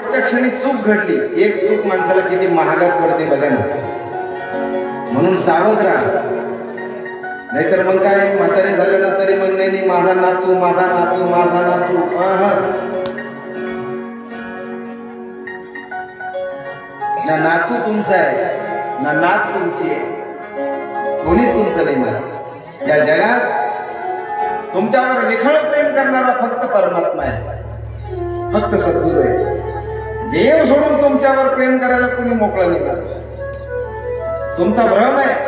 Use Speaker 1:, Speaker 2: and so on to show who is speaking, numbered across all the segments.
Speaker 1: शेवटच्या क्षणी चूक घडली, एक चूक माणसाला किती महागात पडते बघा ना. म्हणून सावध राहा. नाहीतर मग काय म्हातारे झाले ना तरी मग नाही माझा नातू माझा नातू माझा नातू. ना नातू तुमचा आहे ना नात तुमची आहे, कोणीच तुमचं नाही महाराज. या जगात तुमच्यावर निखळ प्रेम करणारा फक्त परमात्मा आहे, फक्त सद्गुरू आहे. देव सोडून तुमच्यावर प्रेम करायला कोणी मोकळा नाही. तुमचा भ्रम आहे.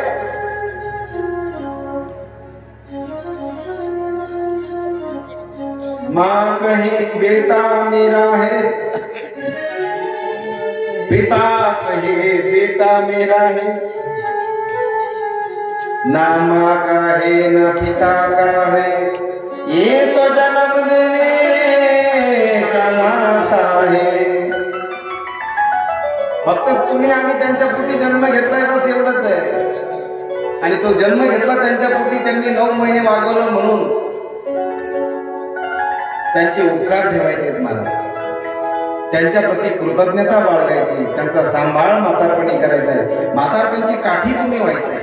Speaker 1: माँ कहे बेटा मेरा है, पिता कहे बेटा मेरा है, ना माँ का है ना पिता का है, ये तो जन्म देने का नाता है. फक्त तुम्ही आम्ही त्यांच्या पोटी जन्म घेतलाय बस एवढंच आहे. आणि तो जन्म घेतला त्यांच्या पोटी, त्यांनी 9 महिने वागवलं म्हणून त्यांचे उपकार ठेवायचे महाराज. त्यांच्या प्रती कृतज्ञता बाळगायची, त्यांचा सांभाळ म्हातारपणी करायचा आहे. म्हातारपणची काठी तुम्ही व्हायचंय.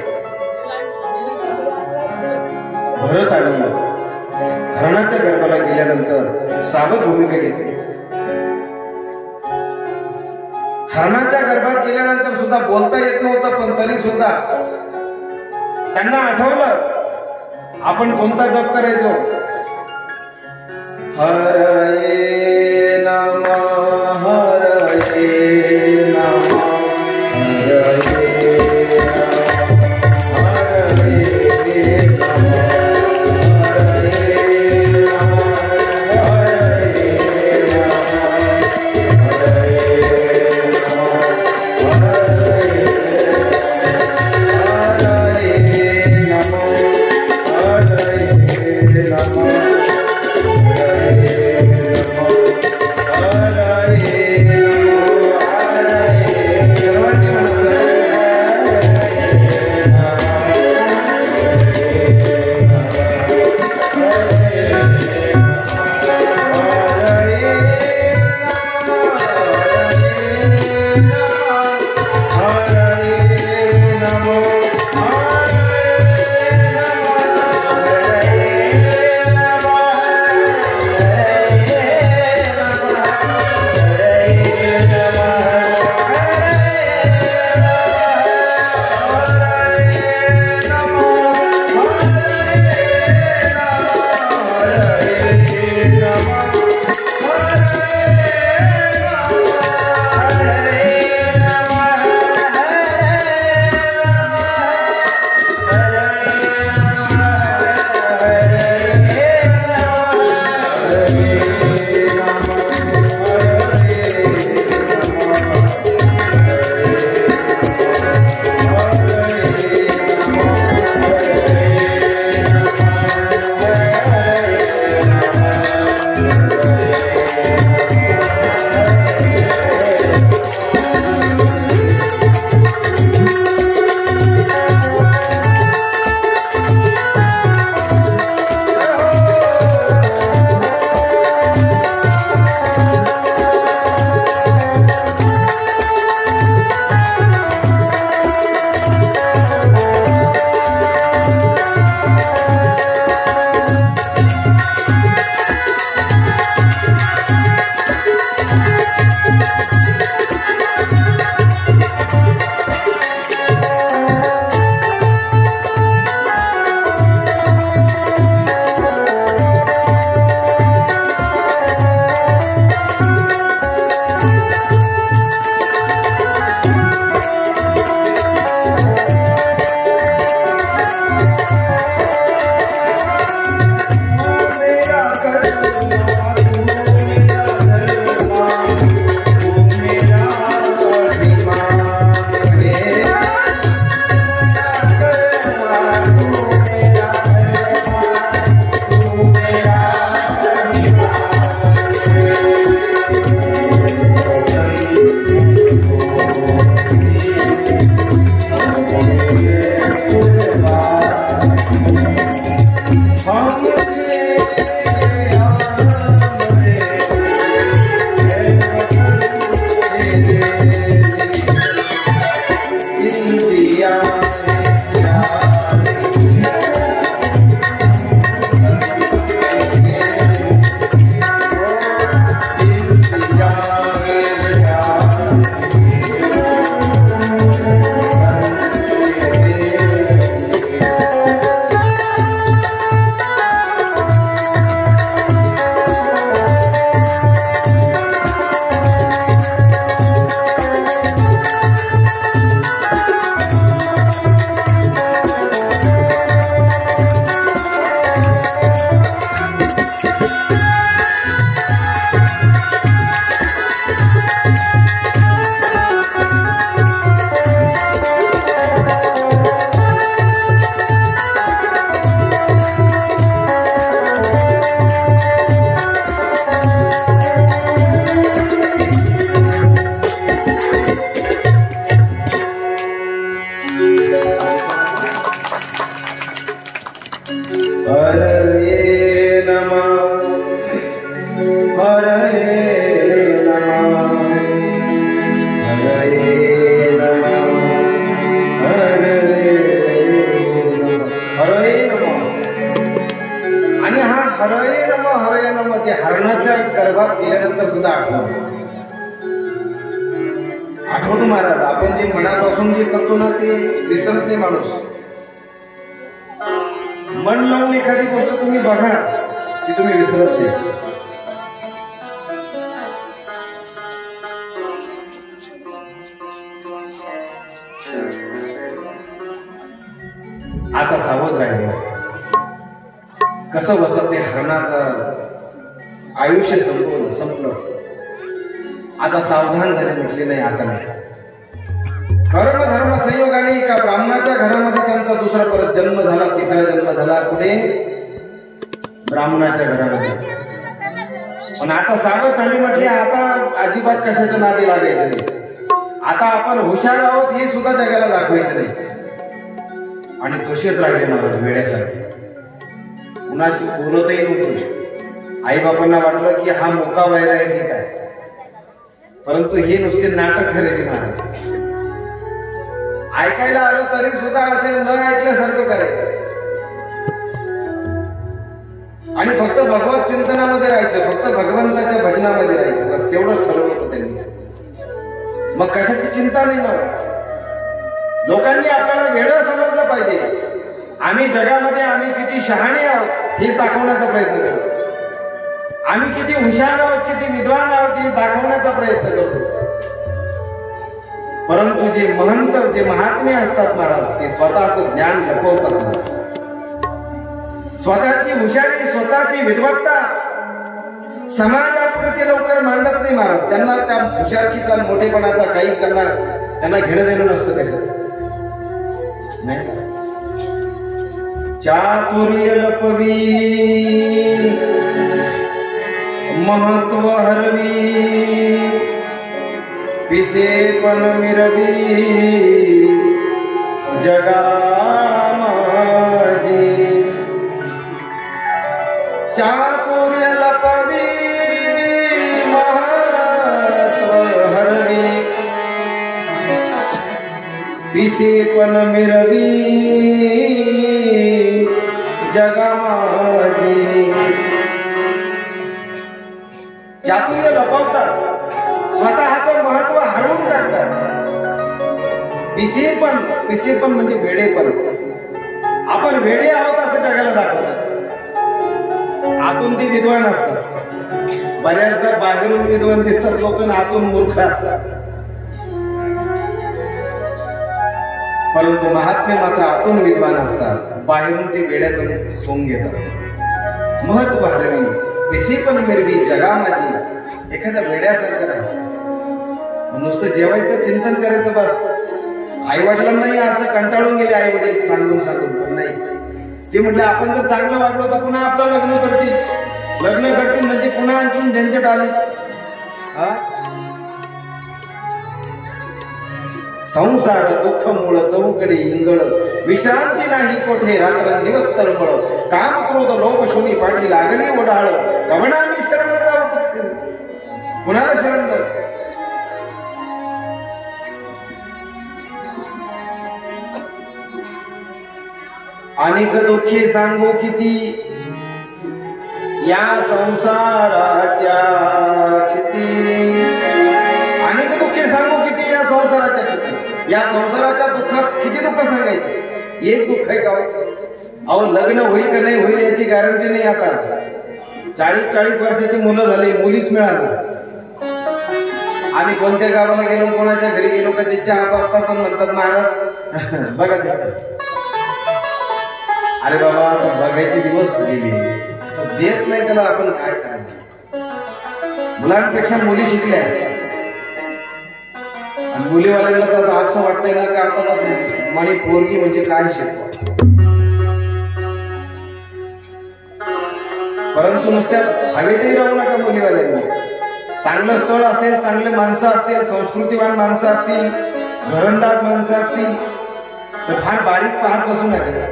Speaker 1: भरत आणि हरणाच्या गर्भाला गेल्यानंतर सावध भूमिका घेतली. हरणाच्या गर्भात गेल्यानंतर सुद्धा बोलता येत नव्हतं, पण तरी सुद्धा त्यांना आठवलं आपण कोणता जप करायचो. हरये नमः हरये नमः हरये
Speaker 2: Namo
Speaker 1: नंतर सुद्धा आठवतो महाराज. आपण जे मनापासून जे करतो ना ते विसरत नाही माणूस. मन लावून एखादी गोष्ट तुम्ही बघा की तुम्ही विसरत नाही. आता सावध राहिले. कसं बसत ते हरणाचं आयुष्य संपलं. आता सावधान झाले म्हटले नाही आता नाही. कर्म धर्म संयोगाने एका ब्राह्मणाच्या घरामध्ये त्यांचा दुसरा परत जन्म झाला, तिसरा जन्म झाला. कुठे? ब्राह्मणाच्या घरामध्ये. पण आता सावध झाली म्हटले आता अजिबात कशाच्या नादी लागायचं नाही. आता आपण हुशार आहोत हे सुद्धा जगाला दाखवायचं नाही. आणि तसेच राहिले महाराज वेड्यासारखे. कुणाशी बोलतही नव्हते. आई बापांना वाटलं की हा मोका वैर आहे की काय, परंतु हे नुसते नाटक करायचे महाराज. ऐकायला आलं तरी सुद्धा असे न ऐकल्यासारखं करायचं आणि फक्त भगवत चिंतनामध्ये राहायचं, फक्त भगवंताच्या भजनामध्ये राहायचं. बस तेवढंच ठरवलं होतं त्यांनी. मग कशाची चिंता नाही ना. लोकांनी आपल्याला वेडं समजलं पाहिजे. आम्ही जगामध्ये आम्ही किती शहाणे आहोत हेच दाखवण्याचा प्रयत्न करतो. आम्ही किती हुशार आहोत, किती विद्वान आहोत हे दाखवण्याचा प्रयत्न करतो. परंतु जे महंत, जे महात्मे असतात महाराज, ते स्वतःचं ज्ञान लपवतात. स्वतःची हुशारी, स्वतःची विद्वत्ता समाजापुढे ते लवकर मांडत नाही महाराज. त्यांना त्या हुशारकीचा, मोठेपणाचा काही त्यांना घेणं देणं नसतं. कसं नाही. चातुर्य लपवी महत्व हरवी पिसेपण मिरवी जगामाजी. चातुर्य लपवी महत्व हरवी पिसेपण मिरवी जगामाजी. चातुर्य लपवतात, स्वतःचं महत्व हरवून टाकतात. पिसेपण म्हणजे वेडेपण. आपण वेडे आहोत असं जगाला दाखवतात. आतून ते विद्वान असतात. बऱ्याचदा बाहेरून विद्वान दिसतात लोक, आतून मूर्ख असतात. परंतु महात्मे मात्र आतून विद्वान असतात, बाहेरून ते वेड्याचं सोंग घेत असतात. महत्व हरवी पिसेपण मिरवी जगामाजी. एखाद्या वेड्यासारखं राहील. नुसतं जेवायचं चिंतन करायचं बस. आई वडिलांनाही असं कंटाळून गेले आई वडील सांगून पण नाही. ते म्हटले आपण जर चांगलं वागलो तर पुन्हा आपलं लग्न करतील म्हणजे पुन्हा आणखीन झंझट आली. संसार दुःख मूळ चौकडे इंगळ विश्रांती नाही कोठे रात्रंदिवस तळमळ. काम क्रोध लोभ शोनी पाठी लागली ओढाळ. कवणा मी शरण जाऊ कुणाला शरण जाऊ. अनेक दुःखे सांगू किती या संसाराच्या क्षिती. अनेक दुःखे सांगू किती या संसाराच्या क्षिती. या संसाराच्या दुःखात किती दुःख सांगायचे. एक दुःख आहे का? अहो लग्न होईल का नाही होईल याची गॅरंटी नाही. आता 40 वर्षाची मुलं झाली, मुलीच मिळाली. आम्ही कोणत्या गावाला गेलो, कोणाच्या घरी गेलो का ते चहा बसतात म्हणतात महाराज बघा ते. अरे बाबा बघायचे दिवस गेले, देत नाही त्याला आपण काय करायचं. मुलांपेक्षा मुली शिकल्या आणि मुलीवाल्यांना तर असं वाटतंय ना का आता म्हणे पोरगी म्हणजे काय शिकवा. परंतु नुसत्या हवेतही राहू नका मुलीवाल्यांनी. चांगलं स्थळ असेल, चांगले माणसं असतील, संस्कृतीवान माणसं असतील, घरंदाज माणसं असतील तर फार बारीक पाहत बसू नका.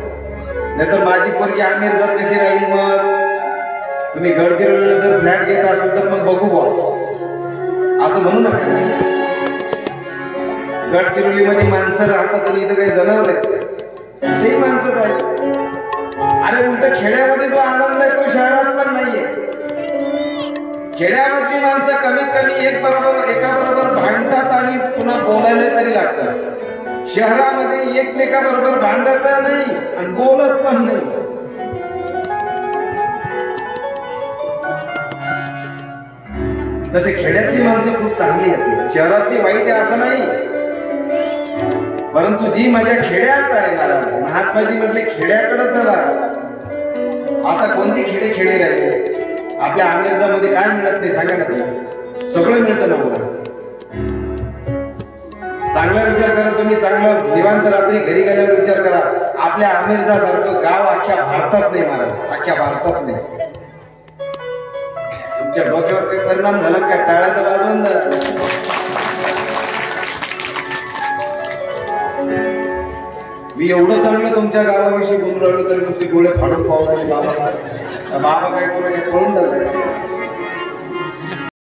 Speaker 1: नाहीतर माझी पोरगी आमिरजात कशी राहील. मग तुम्ही गडचिरोलीला जर फ्लॅट घेत असाल तर मग बघू बा असं म्हणू नका. गडचिरोलीमध्ये माणसं राहतात आणि इथं काही जनावर आहेत तेही माणसंच आहेत. अरे उलट खेड्यामध्ये जो आनंद आहे तो शहरात पण नाहीये. खेड्यामधली माणसं कमीत कमी एका बरोबर भांडतात आणि पुन्हा बोलायला तरी लागतात. शहरामध्ये एकमेकाबरोबर भांडत नाही आणि बोलत पण नाही. तसे खेड्यातली माणसं खूप चांगली आहेत, शहरातली वाईट आहे असं नाही. परंतु जी माझ्या खेड्यात आहे महाराज, महात्माजी म्हटले खेड्याकडे चला. आता कोणती खेडे राहिले? आपल्या आमिरजामध्ये काय मिळत नाही सांगा ना तुम्ही? सगळं मिळतं ना मला. चांगला विचार करा तुम्ही, चांगलं निवांत रात्री घरी गेल्यावर विचार करा. आपल्या आमिरजासारखं गाव अख्ख्या भारतात नाही महाराज, अख्ख्या भारतात नाही. तुमच्या डोक्यावर काही परिणाम झाला का? टाळ्याचा वाजवून झाला. मी एवढं चांगलं तुमच्या गावाविषयी बोलून राहिलो तरी नुसते डोळे फाडून पाहून बाबा काय कोणाला पळून झालं.